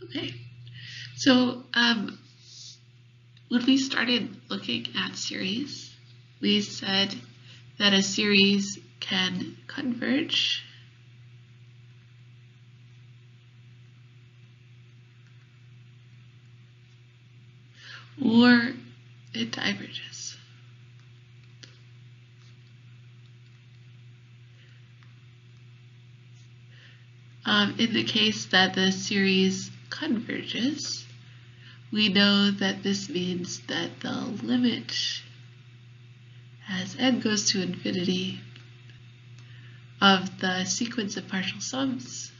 Okay, so when we started looking at series, we said that a series can converge or it diverges. In the case that the series converges, we know that this means that the limit as n goes to infinity of the sequence of partial sums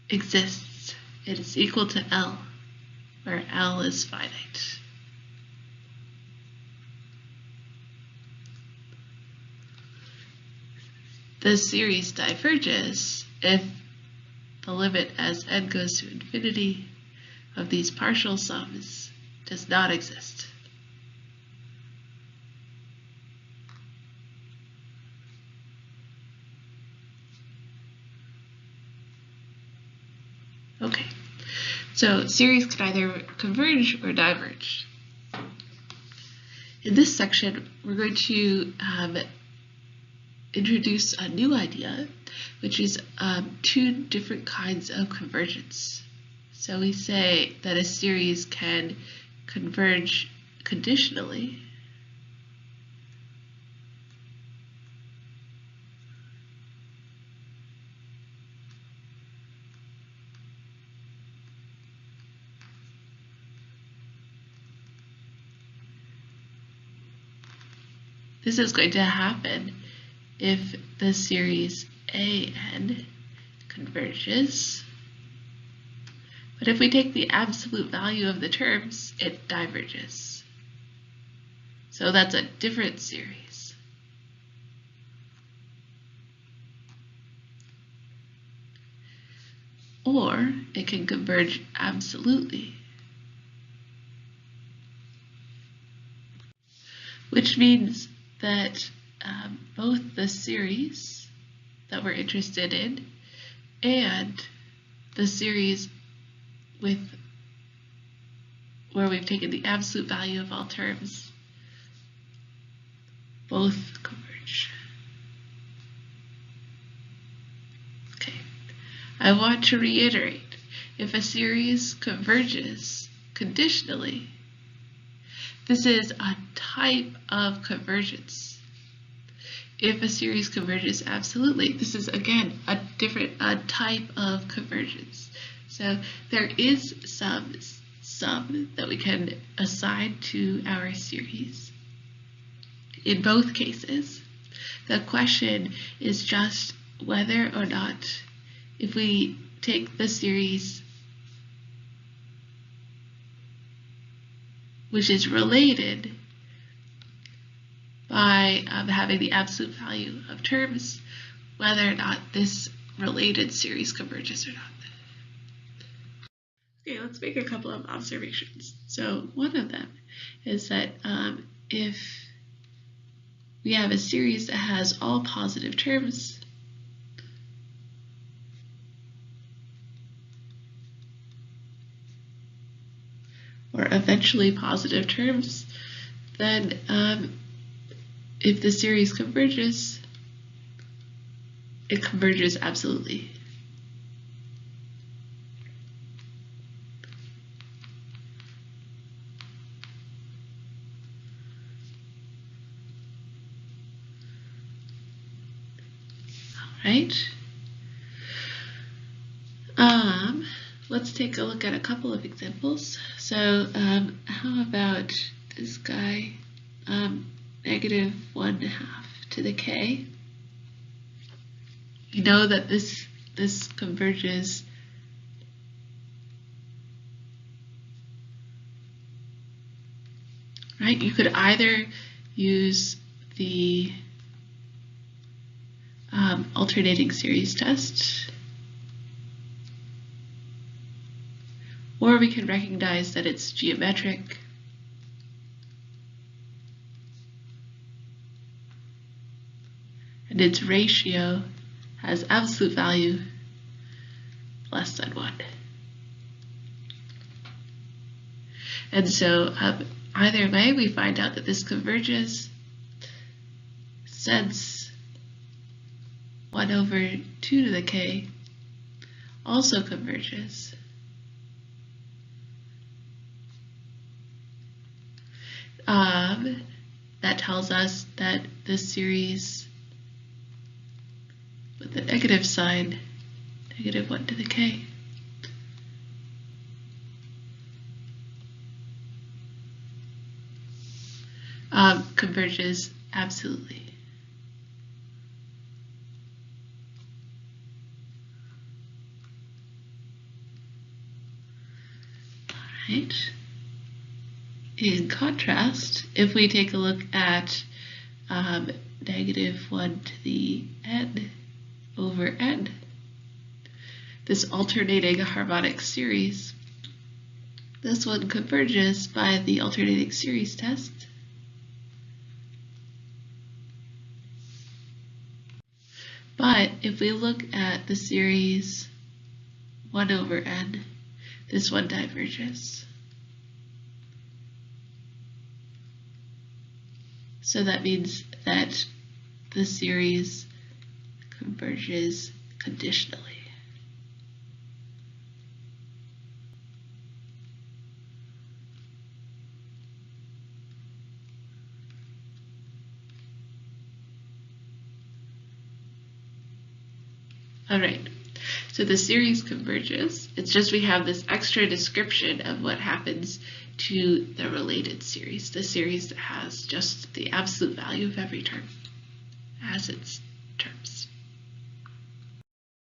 exists. It is equal to L, where L is finite. The series diverges if the limit as n goes to infinity of these partial sums does not exist. Okay, so series can either converge or diverge. In this section, we're going to introduce a new idea, which is two different kinds of convergence. So we say that a series can converge conditionally This is going to happen if the series AN converges. But if we take the absolute value of the terms, it diverges. So that's a different series. Or it can converge absolutely, which means that both the series that we're interested in and the series where we've taken the absolute value of all terms both converge. Okay, I want to reiterate, if a series converges conditionally, this is a type of convergence. If a series converges absolutely, this is again a type of convergence. So there is some sum that we can assign to our series. In both cases, the question is just whether or not, if we take the series which is related by having the absolute value of terms, whether or not this related series converges or not. Okay, let's make a couple of observations. So one of them is that if we have a series that has all positive terms, or eventually positive terms, then if the series converges, it converges absolutely. All right. Let's take a look at a couple of examples. So how about this guy, negative 1/2 to the k? You know that this converges right? You could either use the alternating series test, or we can recognize that it's geometric, and its ratio has absolute value less than 1. And so either way, we find out that this converges since 1 over 2 to the k also converges. That tells us that this series with the negative sign, negative 1 to the k, converges absolutely. All right. In contrast, if we take a look at negative 1 to the n over n, this alternating harmonic series, this one converges by the alternating series test. But if we look at the series 1 over n, this one diverges. So that means that the series converges conditionally. All right, so the series converges. It's just we have this extra description of what happens to the related series, the series that has just the absolute value of every term as its